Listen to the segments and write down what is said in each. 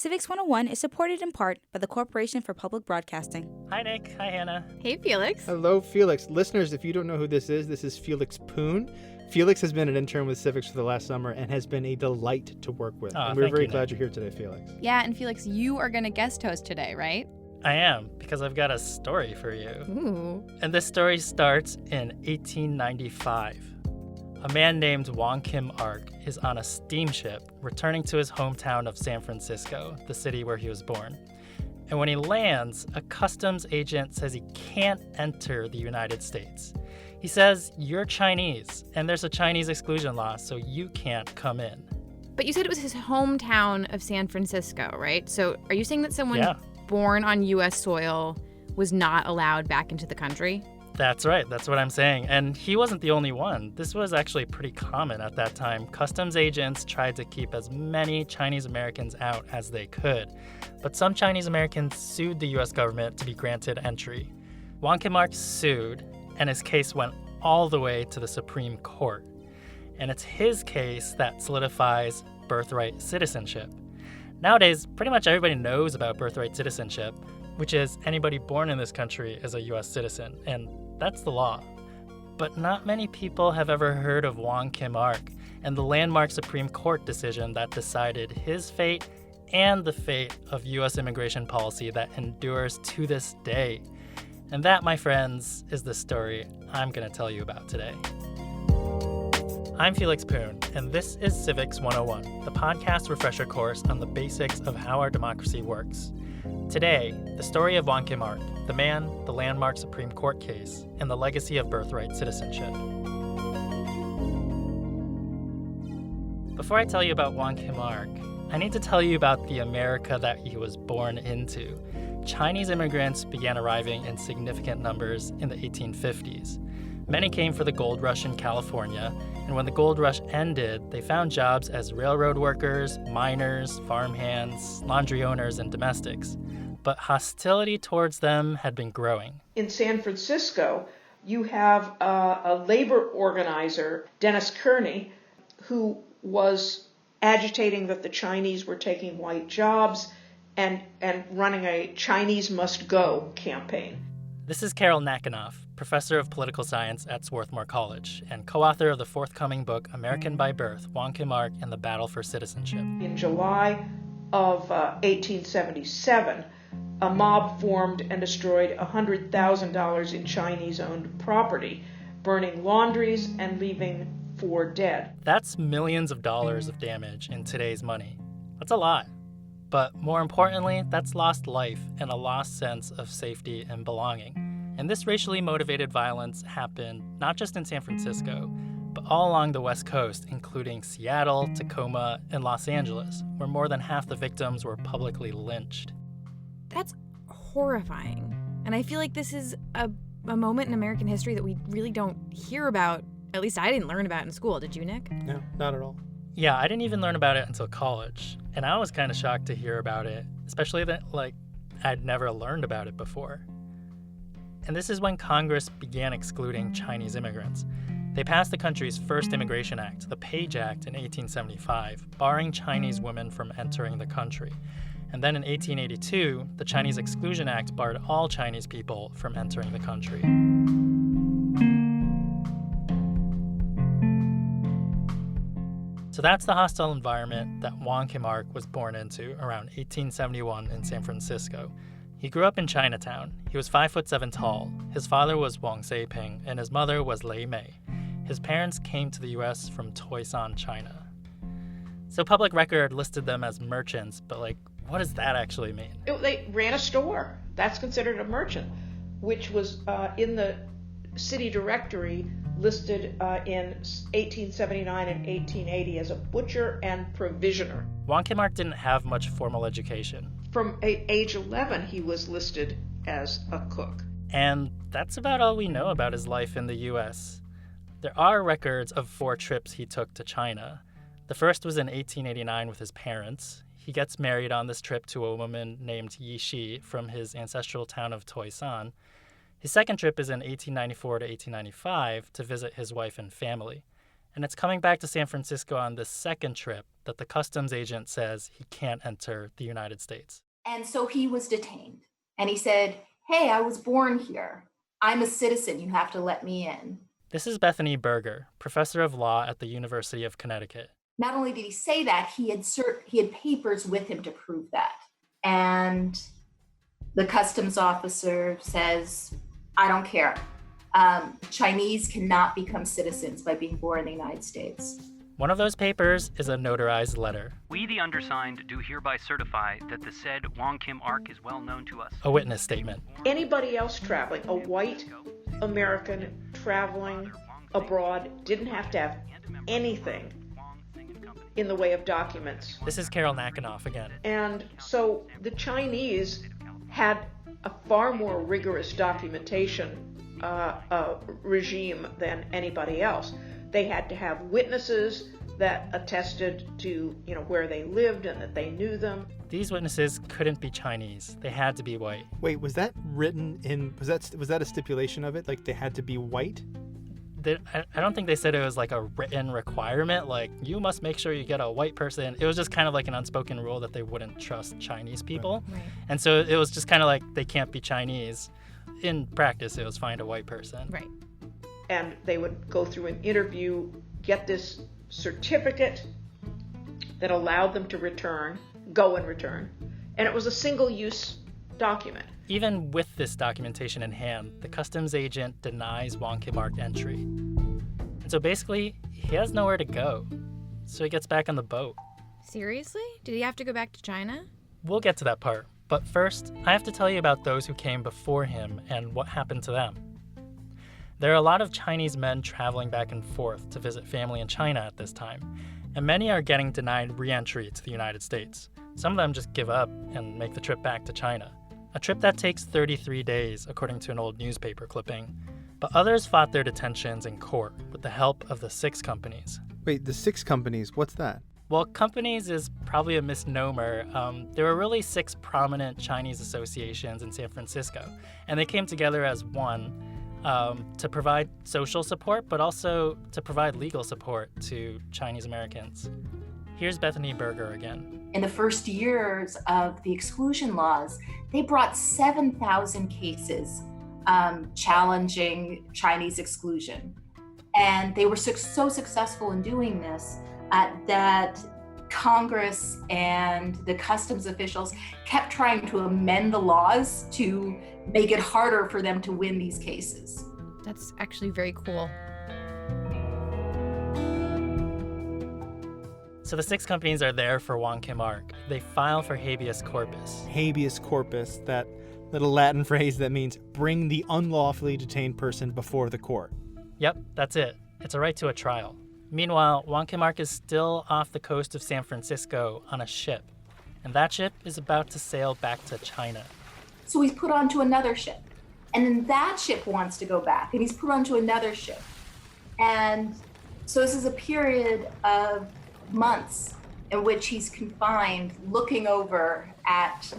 Civics 101 is supported in part by the Corporation for Public Broadcasting. Hi, Nick. Hi, Hannah. Hey, Felix. Hello, Felix. Listeners, if you don't know who this is Felix Poon. Felix has been an intern with Civics for the last summer and has been a delight to work with. And we're very glad you're here today, Felix. Yeah, and Felix, you are going to guest host today, right? I am, because I've got a story for you. Ooh. And this story starts in 1895. A man named Wong Kim Ark is on a steamship returning to his hometown of San Francisco, the city where he was born. And when he lands, a customs agent says he can't enter the United States. He says, "You're Chinese, and there's a Chinese exclusion law, so you can't come in." But you said it was his hometown of San Francisco, right? So are you saying that someone born on U.S. soil was not allowed back into the country? That's right. That's what I'm saying. And he wasn't the only one. This was actually pretty common at that time. Customs agents tried to keep as many Chinese Americans out as they could. But some Chinese Americans sued the U.S. government to be granted entry. Wong Kim Ark sued, and his case went all the way to the Supreme Court. And it's his case that solidifies birthright citizenship. Nowadays, pretty much everybody knows about birthright citizenship, which is anybody born in this country is a U.S. citizen, and that's the law. But not many people have ever heard of Wong Kim Ark and the landmark Supreme Court decision that decided his fate and the fate of U.S. immigration policy that endures to this day. And that, my friends, is the story I'm going to tell you about today. I'm Felix Poon, and this is Civics 101, the podcast refresher course on the basics of how our democracy works. Today, the story of Wong Kim Ark, the man, the landmark Supreme Court case, and the legacy of birthright citizenship. Before I tell you about Wong Kim Ark, I need to tell you about the America that he was born into. Chinese immigrants began arriving in significant numbers in the 1850s. Many came for the gold rush in California, and when the gold rush ended, they found jobs as railroad workers, miners, farmhands, laundry owners, and domestics. But hostility towards them had been growing. In San Francisco, you have a labor organizer, Dennis Kearney, who was agitating that the Chinese were taking white jobs and running a Chinese must go campaign. This is Carol Nakanoff, professor of political science at Swarthmore College and co-author of the forthcoming book American by Birth, Wong Kim Ark and the Battle for Citizenship. In July of 1877, a mob formed and destroyed $100,000 in Chinese-owned property, burning laundries and leaving 4 dead. That's millions of dollars of damage in today's money. That's a lot. But more importantly, that's lost life and a lost sense of safety and belonging. And this racially motivated violence happened not just in San Francisco, but all along the West Coast, including Seattle, Tacoma, and Los Angeles, where more than half the victims were publicly lynched. That's horrifying. And I feel like this is a moment in American history that we really don't hear about. At least I didn't learn about in school. Did you, Nick? No, not at all. Yeah, I didn't even learn about it until college. And I was kind of shocked to hear about it, especially that, I'd never learned about it before. And this is when Congress began excluding Chinese immigrants. They passed the country's first immigration act, the Page Act, in 1875, barring Chinese women from entering the country. And then in 1882, the Chinese Exclusion Act barred all Chinese people from entering the country. So that's the hostile environment that Wong Kim Ark was born into around 1871 in San Francisco. He grew up in Chinatown. He was 5'7" tall. His father was Wong Sei-ping, and his mother was Lei Mei. His parents came to the U.S. from Toisan, China. So public record listed them as merchants, but what does that actually mean? They ran a store. That's considered a merchant, which was in the city directory listed in 1879 and 1880 as a butcher and provisioner. Wong Kim Ark didn't have much formal education. From age 11, he was listed as a cook. And that's about all we know about his life in the U.S. There are records of 4 trips he took to China. The first was in 1889 with his parents. He gets married on this trip to a woman named Yi Shi from his ancestral town of Toisan. His second trip is in 1894 to 1895 to visit his wife and family. And it's coming back to San Francisco on this second trip that the customs agent says he can't enter the United States. And so he was detained. And he said, "Hey, I was born here. I'm a citizen. You have to let me in." This is Bethany Berger, professor of law at the University of Connecticut. Not only did he say that, he had papers with him to prove that. And the customs officer says, "I don't care. Chinese cannot become citizens by being born in the United States." One of those papers is a notarized letter. "We, the undersigned, do hereby certify that the said Wong Kim Ark is well known to us." A witness statement. Anybody else traveling, a white American traveling abroad, didn't have to have anything in the way of documents. This is Carol Nakanoff again. And so the Chinese had a far more rigorous documentation regime than anybody else. They had to have witnesses that attested to, where they lived and that they knew them. These witnesses couldn't be Chinese. They had to be white. Wait, was that written in? Was that a stipulation of it? Like they had to be white? I don't think they said it was like a written requirement, like you must make sure you get a white person. It was just kind of like an unspoken rule that they wouldn't trust Chinese people. Right. And so it was just kind of like they can't be Chinese. In practice, it was find a white person. Right. And they would go through an interview, get this certificate that allowed them to go and return. And it was a single-use document. Even with this documentation in hand, the customs agent denies Wong Kim Ark entry. And so basically, he has nowhere to go. So he gets back on the boat. Seriously? Did he have to go back to China? We'll get to that part. But first, I have to tell you about those who came before him and what happened to them. There are a lot of Chinese men traveling back and forth to visit family in China at this time, and many are getting denied re-entry to the United States. Some of them just give up and make the trip back to China. A trip that takes 33 days, according to an old newspaper clipping. But others fought their detentions in court with the help of the 6 companies. Wait, the 6 companies, what's that? Well, companies is probably a misnomer. There were really 6 prominent Chinese associations in San Francisco, and they came together as one to provide social support, but also to provide legal support to Chinese Americans. Here's Bethany Berger again. In the first years of the exclusion laws, they brought 7,000 cases challenging Chinese exclusion. And they were so successful in doing this that Congress and the customs officials kept trying to amend the laws to make it harder for them to win these cases. That's actually very cool. So the 6 companies are there for Wong Kim Ark. They file for habeas corpus. Habeas corpus, that little Latin phrase that means bring the unlawfully detained person before the court. Yep, that's it. It's a right to a trial. Meanwhile, Wong Kim Ark is still off the coast of San Francisco on a ship, and that ship is about to sail back to China. So he's put onto another ship, and then that ship wants to go back, and he's put onto another ship. And so this is a period of months in which he's confined, looking over at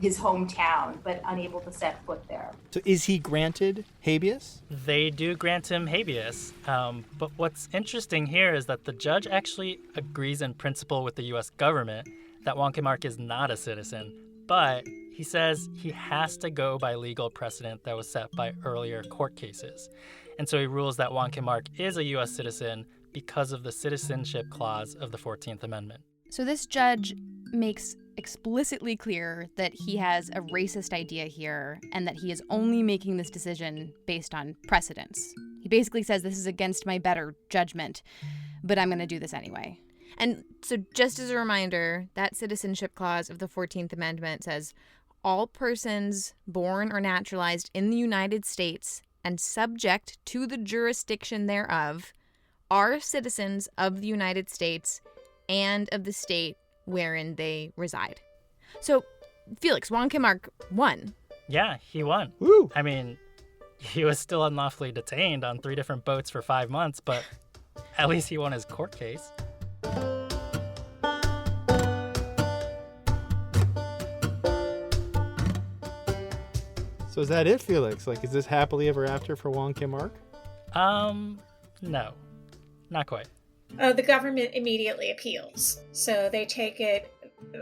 his hometown, but unable to set foot there. So is he granted habeas? They do grant him habeas, but what's interesting here is that the judge actually agrees in principle with the U.S. government that Wong Kim Ark is not a citizen, but he says he has to go by legal precedent that was set by earlier court cases. And so he rules that Wong Kim Ark is a U.S. citizen because of the citizenship clause of the 14th Amendment. So this judge makes explicitly clear that he has a racist idea here and that he is only making this decision based on precedence. He basically says this is against my better judgment, but I'm going to do this anyway. And so just as a reminder, that citizenship clause of the 14th Amendment says all persons born or naturalized in the United States and subject to the jurisdiction thereof are citizens of the United States and of the state wherein they reside. So, Felix, Wong Kim Ark won. Yeah, he won. Woo! I mean, he was still unlawfully detained on 3 different boats for 5 months, but at least he won his court case. So is that it, Felix? Like, is this happily ever after for Wong Kim Ark? No, not quite. the government immediately appeals. So they take it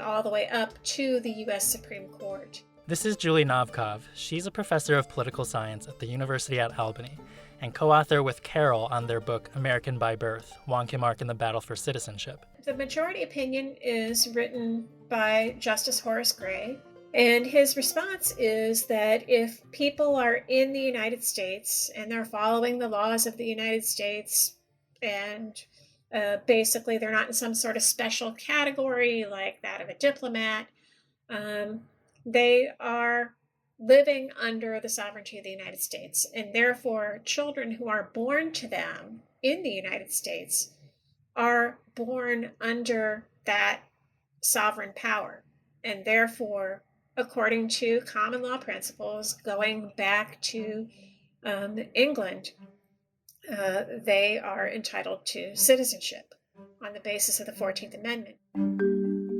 all the way up to the U.S. Supreme Court. This is Julie Novkov. She's a professor of political science at the University at Albany and co-author with Carol on their book American by Birth, Wong Kim Ark and the Battle for Citizenship. The majority opinion is written by Justice Horace Gray, and his response is that if people are in the United States and they're following the laws of the United States and basically they're not in some sort of special category like that of a diplomat, they are living under the sovereignty of the United States, and therefore children who are born to them in the United States are born under that sovereign power, and therefore, according to common law principles going back to England, they are entitled to citizenship on the basis of the 14th Amendment.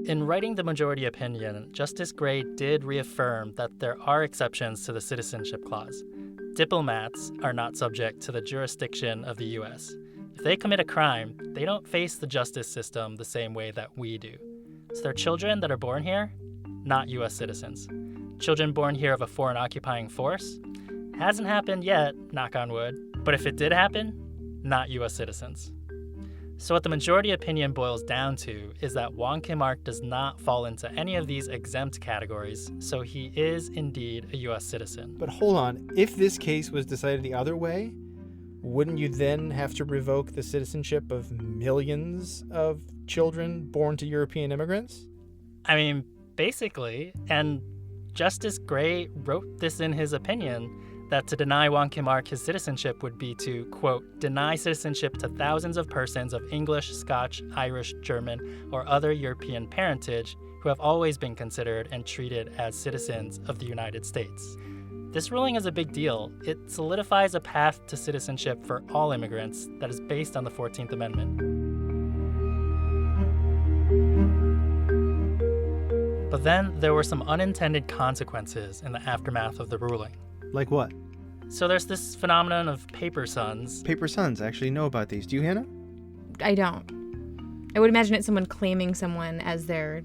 In writing the majority opinion, Justice Gray did reaffirm that there are exceptions to the Citizenship Clause. Diplomats are not subject to the jurisdiction of the U.S. If they commit a crime, they don't face the justice system the same way that we do. So their children that are born here, not U.S. citizens. Children born here of a foreign occupying force, hasn't happened yet, knock on wood, but if it did happen, not U.S. citizens. So what the majority opinion boils down to is that Wong Kim Ark does not fall into any of these exempt categories, so he is indeed a U.S. citizen. But hold on, if this case was decided the other way, wouldn't you then have to revoke the citizenship of millions of children born to European immigrants? I mean, basically, and Justice Gray wrote this in his opinion, that to deny Wong Kim Ark his citizenship would be to, quote, deny citizenship to thousands of persons of English, Scotch, Irish, German, or other European parentage who have always been considered and treated as citizens of the United States. This ruling is a big deal. It solidifies a path to citizenship for all immigrants that is based on the 14th Amendment. But then there were some unintended consequences in the aftermath of the ruling. Like what? So there's this phenomenon of paper sons. Paper sons, I actually know about these. Do you, Hannah? I don't. I would imagine it's someone claiming someone as their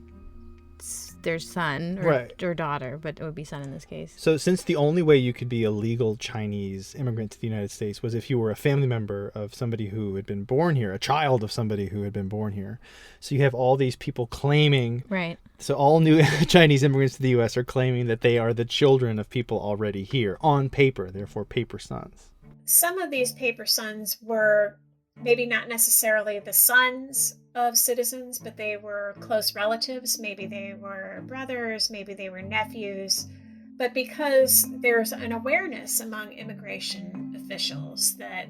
son or daughter, but it would be son in this case. So since the only way you could be a legal Chinese immigrant to the United States was if you were a family member of somebody who had been born here, a child of somebody who had been born here. So you have all these people claiming. Right. So all new Chinese immigrants to the U.S. are claiming that they are the children of people already here on paper, therefore paper sons. Some of these paper sons were maybe not necessarily the sons of citizens, but they were close relatives. Maybe they were brothers, maybe they were nephews. But because there's an awareness among immigration officials that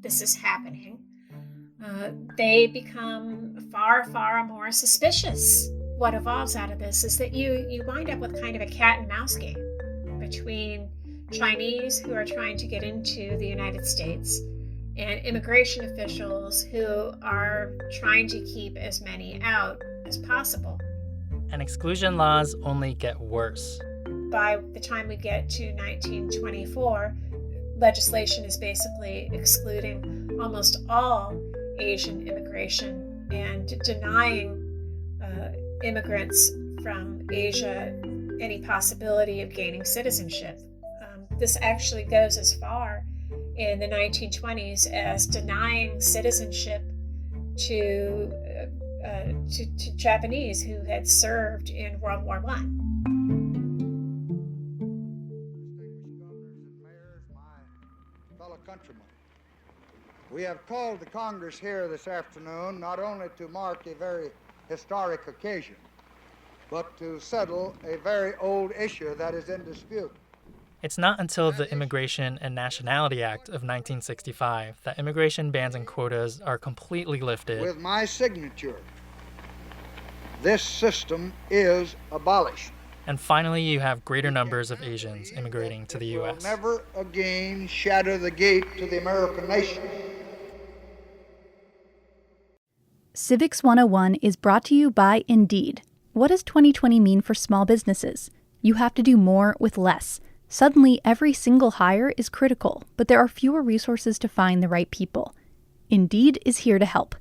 this is happening, they become far, far more suspicious. What evolves out of this is that you wind up with kind of a cat and mouse game between Chinese who are trying to get into the United States and immigration officials who are trying to keep as many out as possible. And exclusion laws only get worse. By the time we get to 1924, legislation is basically excluding almost all Asian immigration and denying immigrants from Asia any possibility of gaining citizenship. This actually goes as far in the 1920s as denying citizenship to Japanese who had served in World War I. Fellow countrymen, we have called the Congress here this afternoon not only to mark a very historic occasion, but to settle a very old issue that is in dispute. It's not until the Immigration and Nationality Act of 1965 that immigration bans and quotas are completely lifted. With my signature, this system is abolished. And finally, you have greater numbers of Asians immigrating to the U.S. It will never again shatter the gate to the American nation. Civics 101 is brought to you by Indeed. What does 2020 mean for small businesses? You have to do more with less. Suddenly, every single hire is critical, but there are fewer resources to find the right people. Indeed is here to help.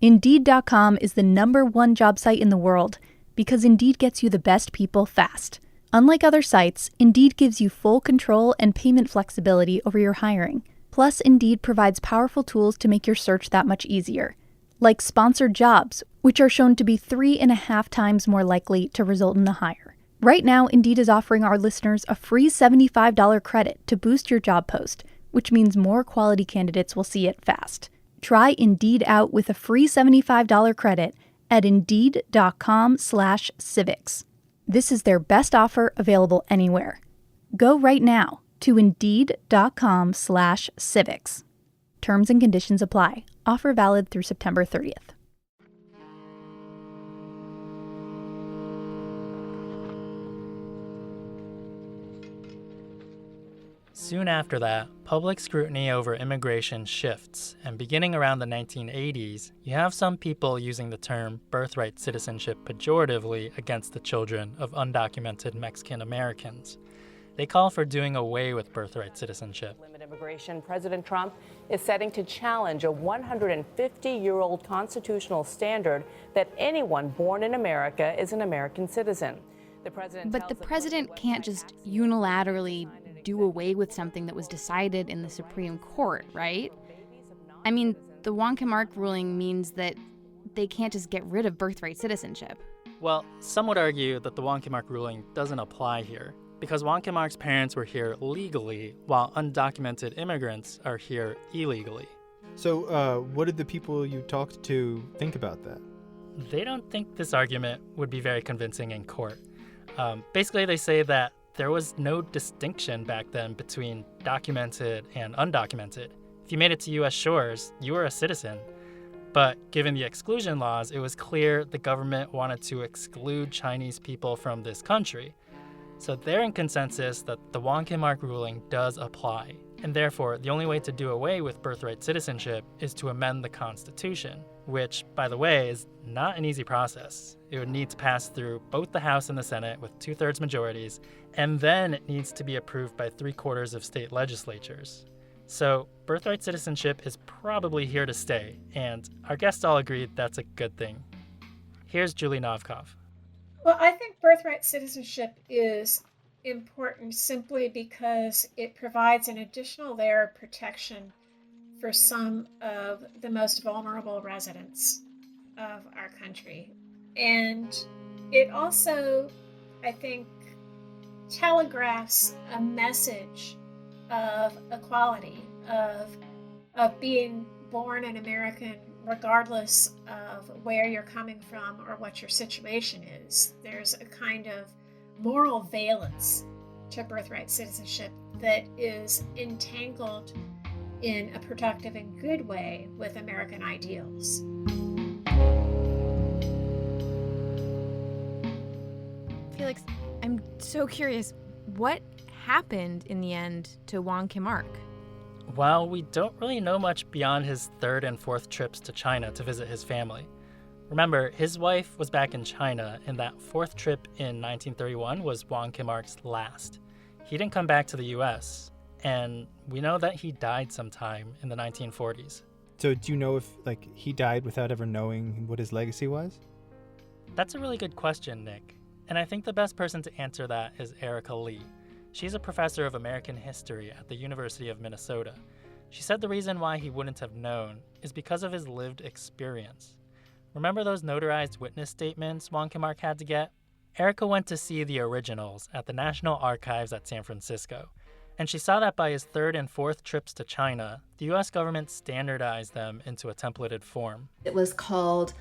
Indeed.com is the #1 job site in the world because Indeed gets you the best people fast. Unlike other sites, Indeed gives you full control and payment flexibility over your hiring. Plus, Indeed provides powerful tools to make your search that much easier, like sponsored jobs, which are shown to be 3.5 times more likely to result in a hire. Right now, Indeed is offering our listeners a free $75 credit to boost your job post, which means more quality candidates will see it fast. Try Indeed out with a free $75 credit at Indeed.com/civics. This is their best offer available anywhere. Go right now to Indeed.com/civics. Terms and conditions apply. Offer valid through September 30th. Soon after that, public scrutiny over immigration shifts, and beginning around the 1980s, you have some people using the term birthright citizenship pejoratively against the children of undocumented Mexican Americans. They call for doing away with birthright citizenship. Limit immigration, President Trump is setting to challenge a 150-year-old constitutional standard that anyone born in America is an American citizen. But the president can't just unilaterally do away with something that was decided in the Supreme Court, right? I mean, the Wong Kim Ark ruling means that they can't just get rid of birthright citizenship. Well, some would argue that the Wong Kim Ark ruling doesn't apply here, because Wong Kim Ark's parents were here legally, while undocumented immigrants are here illegally. So, what did the people you talked to think about that? They don't think this argument would be very convincing in court. Basically, they say that there was no distinction back then between documented and undocumented. If you made it to U.S. shores, you were a citizen. But given the exclusion laws, it was clear the government wanted to exclude Chinese people from this country. So they're in consensus that the Wong Kim Ark ruling does apply. And therefore, the only way to do away with birthright citizenship is to amend the Constitution, which, by the way, is not an easy process. It would need to pass through both the House and the Senate with 2/3 majorities, and then it needs to be approved by 3/4 of state legislatures. So birthright citizenship is probably here to stay, and our guests all agreed that's a good thing. Here's Julie Novkov. Well, I think birthright citizenship is important simply because it provides an additional layer of protection for some of the most vulnerable residents of our country. And it also, I think, telegraphs a message of equality, of being born an American regardless of where you're coming from or what your situation is. There's a kind of moral valence to birthright citizenship that is entangled in a productive and good way with American ideals. Felix, I'm so curious, what happened in the end to Wong Kim Ark? Well, we don't really know much beyond his 3rd and 4th trips to China to visit his family. Remember, his wife was back in China, and that 4th trip in 1931 was Wong Kim Ark's last. He didn't come back to the U.S., and we know that he died sometime in the 1940s. So do you know if, he died without ever knowing what his legacy was? That's a really good question, Nick. And I think the best person to answer that is Erica Lee. She's a professor of American history at the University of Minnesota. She said the reason why he wouldn't have known is because of his lived experience. Remember those notarized witness statements Wong Kim Ark had to get? Erica went to see the originals at the National Archives at San Francisco, and she saw that by his 3rd and 4th trips to China, the U.S. government standardized them into a templated form. It was called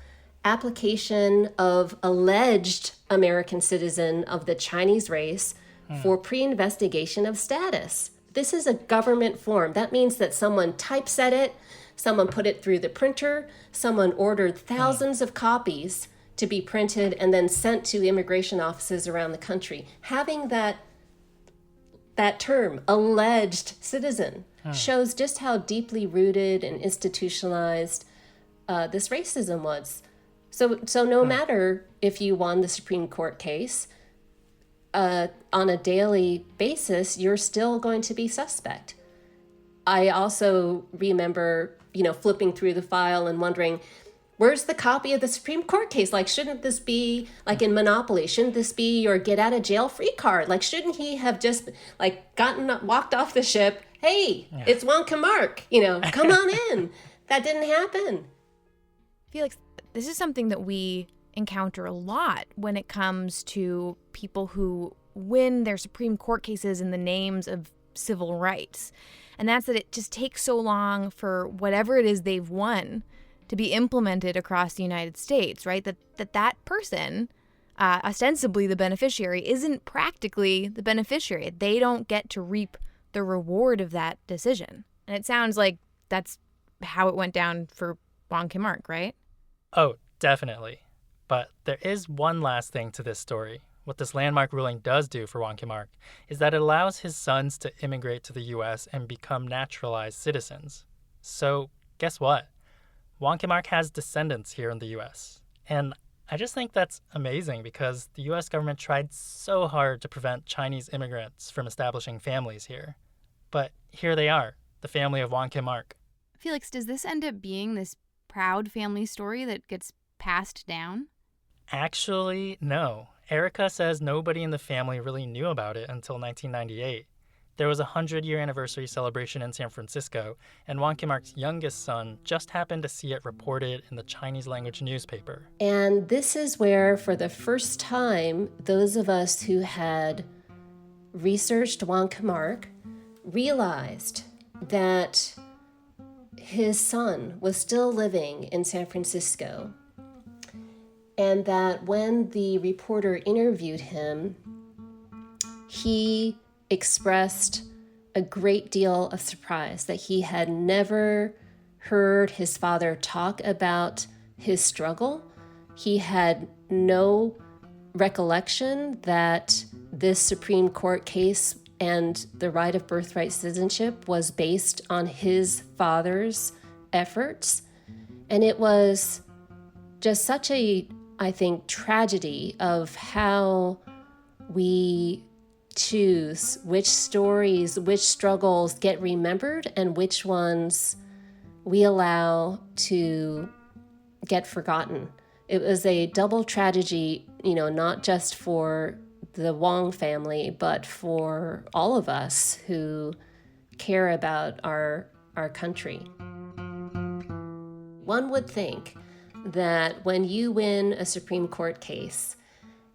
Application of Alleged American Citizen of the Chinese Race for Pre-Investigation of Status. This is a government form. That means that someone typeset it, someone put it through the printer, someone ordered thousands of copies to be printed and then sent to immigration offices around the country. Having that term, alleged citizen, shows just how deeply rooted and institutionalized this racism was. So no matter if you won the Supreme Court case, on a daily basis, you're still going to be suspect. I also remember, flipping through the file and wondering, Where's the copy of the Supreme Court case? Like, shouldn't this be, like in Monopoly, shouldn't this be your get out of jail free card? Like, shouldn't he have just like walked off the ship? Hey, it's Wong Kim Ark, come on in. That didn't happen. Felix, this is something that we encounter a lot when it comes to people who win their Supreme Court cases in the names of civil rights. And that's that it just takes so long for whatever it is they've won to be implemented across the United States, right? That person, ostensibly the beneficiary, isn't practically the beneficiary. They don't get to reap the reward of that decision. And it sounds like that's how it went down for Wong Kim Ark, right? Oh, definitely. But there is one last thing to this story. What this landmark ruling does do for Wong Kim Ark is that it allows his sons to immigrate to the U.S. and become naturalized citizens. So guess what? Wong Kim Ark has descendants here in the U.S. And I just think that's amazing because the U.S. government tried so hard to prevent Chinese immigrants from establishing families here. But here they are, the family of Wong Kim Ark. Felix, does this end up being this proud family story that gets passed down? Actually, no. Erica says nobody in the family really knew about it until 1998. There was a 100-year anniversary celebration in San Francisco, and Wong Kim Ark's youngest son just happened to see it reported in the Chinese language newspaper. And this is where, for the first time, those of us who had researched Wong Kim Ark realized that his son was still living in San Francisco, and that when the reporter interviewed him, he expressed a great deal of surprise that he had never heard his father talk about his struggle. He had no recollection that this Supreme Court case and the right of birthright citizenship was based on his father's efforts. And it was just such a, I think, tragedy of how we choose which stories, which struggles get remembered and which ones we allow to get forgotten. It was a double tragedy, not just for the Wong family, but for all of us who care about our country. One would think that when you win a Supreme Court case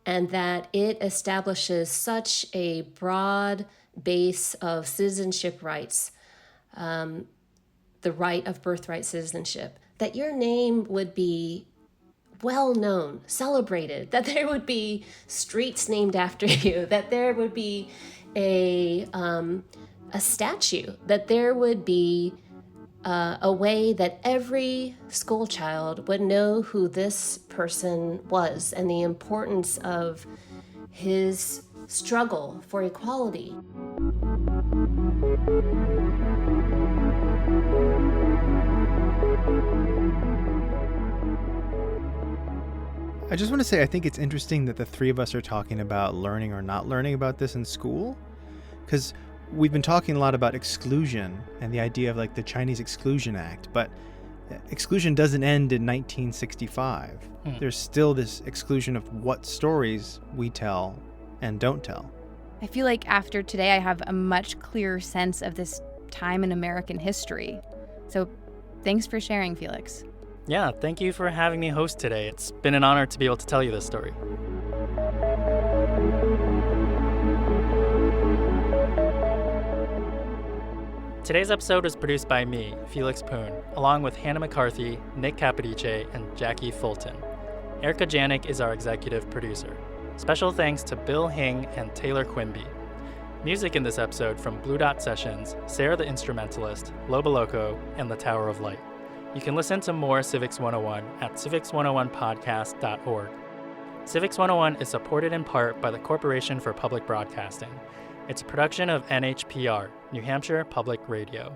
and that it establishes such a broad base of citizenship rights, the right of birthright citizenship, that your name would be well known, celebrated, that there would be streets named after you, that there would be a statue, that there would be a way that every school child would know who this person was and the importance of his struggle for equality. I just want to say I think it's interesting that the three of us are talking about learning or not learning about this in school, because we've been talking a lot about exclusion and the idea of like the Chinese Exclusion Act, but exclusion doesn't end in 1965. There's still this exclusion of what stories we tell and don't tell. I feel like after today I have a much clearer sense of this time in American history. So thanks for sharing, Felix. Yeah, thank you for having me host today. It's been an honor to be able to tell you this story. Today's episode was produced by me, Felix Poon, along with Hannah McCarthy, Nick Capodice, and Jackie Fulton. Erica Janik is our executive producer. Special thanks to Bill Hing and Taylor Quimby. Music in this episode from Blue Dot Sessions, Sarah the Instrumentalist, Loba Loco, and The Tower of Light. You can listen to more Civics 101 at civics101podcast.org. Civics 101 is supported in part by the Corporation for Public Broadcasting. It's a production of NHPR, New Hampshire Public Radio.